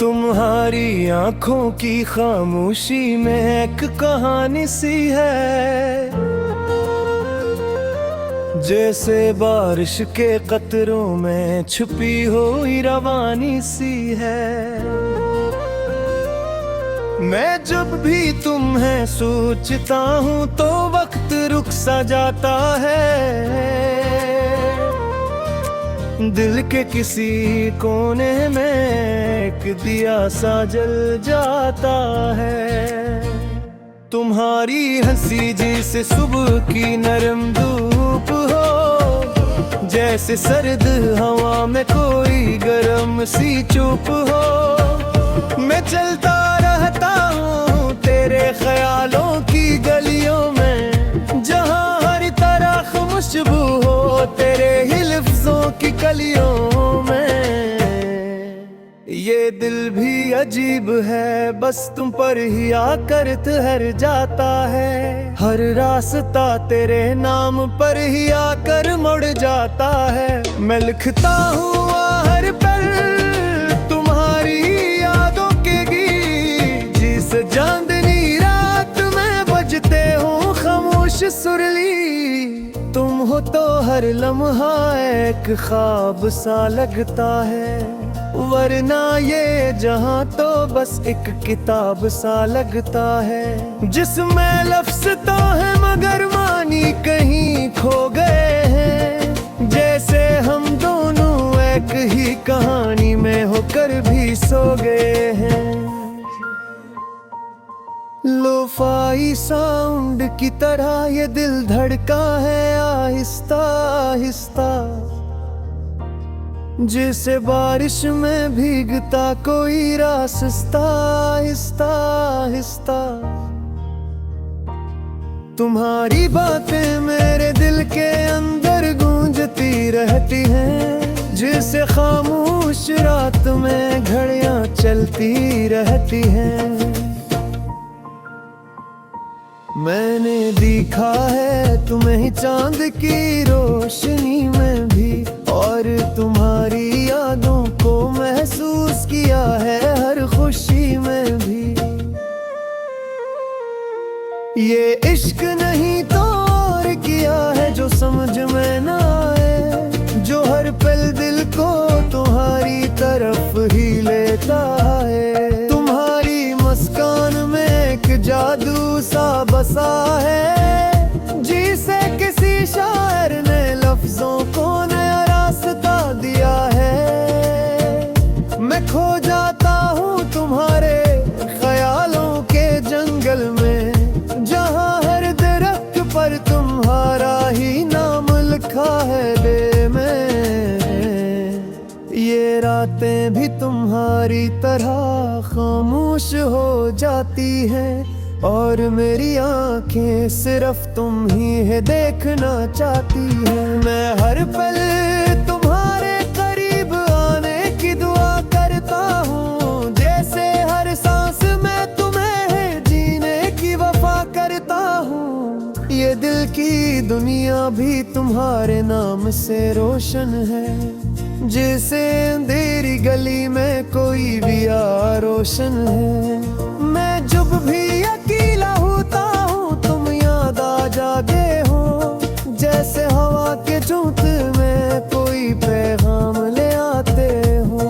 तुम्हारी आंखों की खामोशी में एक कहानी सी है, जैसे बारिश के कतरों में छुपी हुई रवानी सी है। मैं जब भी तुम्हें सोचता हूँ तो वक्त रुक सा जाता है, दिल के किसी कोने में एक दिया सा जल जाता है। तुम्हारी हंसी जैसे सुबह की नरम धूप हो, जैसे सर्द हवा में कोई गरम सी चुप हो। मैं चलता रहता हूँ तेरे ख्यालों की गलियों में, जहाँ हर तरफ खुशबू हो तेरे ही लफ्जों की कलियों में। ये दिल भी अजीब है, बस तुम पर ही आकर ठहर जाता है। हर रास्ता तेरे नाम पर ही आकर मुड़ जाता है। मैं लिखता हूँ हर पल तुम्हारी यादों के गीत, जिस चांदनी रात में बजते हो खामोश सुरली। तुम हो तो हर लम्हा एक ख्वाब सा लगता है, वरना ये जहां तो बस एक किताब सा लगता है, जिसमें लफ्ज तो है मगर मानी कहीं खो गए हैं। जैसे हम दोनों एक ही कहानी में होकर भी सो गए हैं। लोफाई साउंड की तरह ये दिल धड़का है आहिस्ता आहिस्ता, जैसे बारिश में भीगता कोई रास्ता आहिस्ता आहिस्ता। तुम्हारी बातें मेरे दिल के अंदर गूंजती रहती हैं, जैसे खामोश रात में घड़ियां चलती रहती हैं। मैंने देखा है तुम्हें ही चांद की रोशनी में भी, और तुम्हारी यादों को महसूस किया है हर खुशी में भी। ये इश्क नहीं तो और किया है जो समझ में ना आए, जो हर पल दिल को तुम्हारी तरफ ही लेता है। तुम्हारी मुस्कान में एक जादू सा बसा है, जिसे किसी शायर ने लफ्जों को नया रास्ता दिया है। मैं खो जाता हूँ तुम्हारे ख्यालों के जंगल में, जहाँ हर दरख्त पर तुम्हारा ही नाम लिखा है दे में। ये रातें भी तुम्हारी तरह खामोश हो जाती हैं, और मेरी आंखें सिर्फ तुम ही है देखना चाहती है। मैं हर पल तुम्हारे करीब आने की दुआ करता हूँ, जैसे हर सांस में तुम्हें है जीने की वफा करता हूँ। ये दिल की दुनिया भी तुम्हारे नाम से रोशन है, जैसे अंधेरी गली में कोई भी रोशन है। मैं जब भी अकेला होता हूँ तुम याद आ जाते हो, जैसे हवा के झूठ में कोई पैगाम ले आते हो।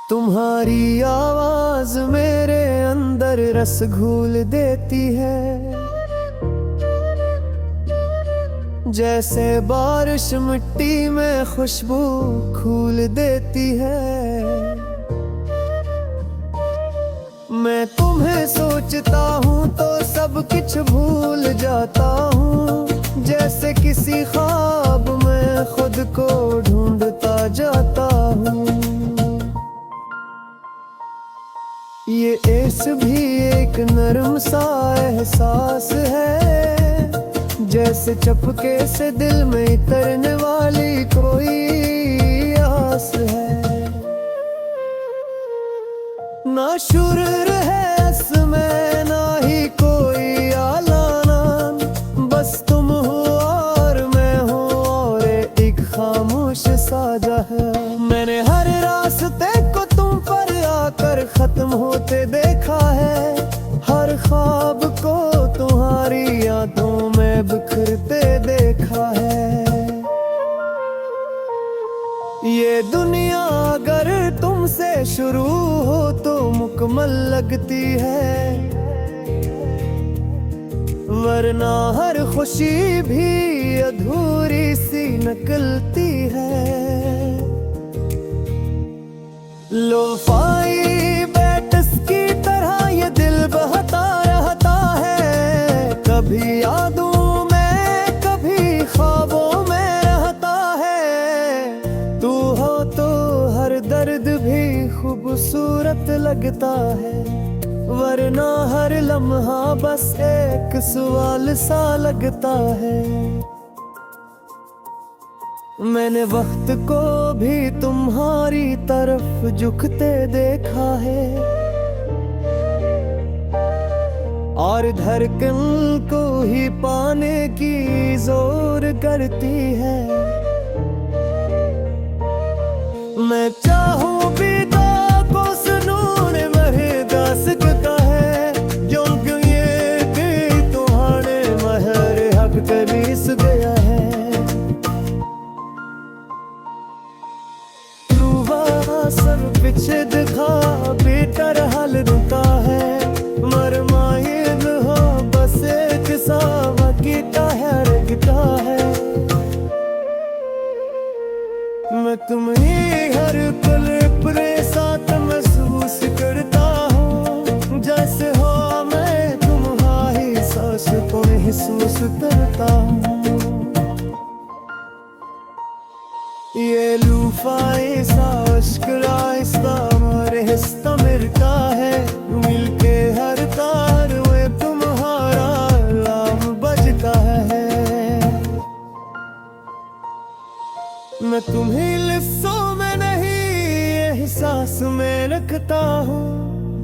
तुम्हारी आवाज मेरे अंदर रस घोल देती है, जैसे बारिश मिट्टी में खुशबू घोल देती है। मैं तुम्हें सोचता हूँ तो सब कुछ भूल जाता हूँ, जैसे किसी ख्वाब में खुद को ढूंढता जाता हूँ। ये ऐस भी एक नरम सा एहसास है, जैसे चपके से दिल में उतरने वाली कोई आस है। ना शुर है इसमें ना ही कोई आलाना, बस तुम हो और मैं हूँ और एक खामोश साजा है। मैंने हर खत्म होते देखा है, हर ख्वाब को तुम्हारी यादों में बिखरते देखा है। ये दुनिया अगर तुमसे शुरू हो तो मुकम्मल लगती है, वरना हर खुशी भी अधूरी सी निकलती है। लोफाई बेटस की तरह ये दिल बहता रहता है, कभी यादों में कभी ख्वाबों में रहता है। तू हो तो हर दर्द भी खूबसूरत लगता है, वरना हर लम्हा बस एक सवाल सा लगता है। मैंने वक्त को भी तुम्हारी तरफ झुकते देखा है, और धड़कन को ही पाने की जोर करती है। मैं चाहूं भी तो को सुनूं मरदा सकता है, क्योंकि ये कि तुम्हारे महर हक करीस गया है। सब पीछे दिखा बेटर हाल रुका है, मरमाइल हो बस एक सावा कीता है रखता है। मैं तुम्हें हर पल अपने साथ महसूस करता हूँ, जैसे हो मैं तुम्हारी सांस को महसूस करता हूँ। ये लूफाए सा इश्क़-ए-आहिस्ता हमारे हिस्सा मिलता है, मिलके हर तार में तुम्हारा नाम बजता है। मैं तुम्हें लिफ्ज़ों में नहीं एहसास में रखता हूँ,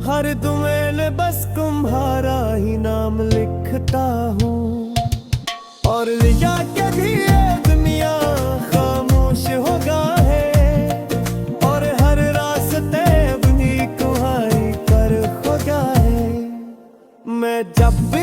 हर दुमें बस तुम्हारा ही नाम लिखता हूँ। और या क्या भी ये दुनिया खामोश होगा है, और हर रास्ते अपनी तुम्हारी पर होगा है। मैं जब भी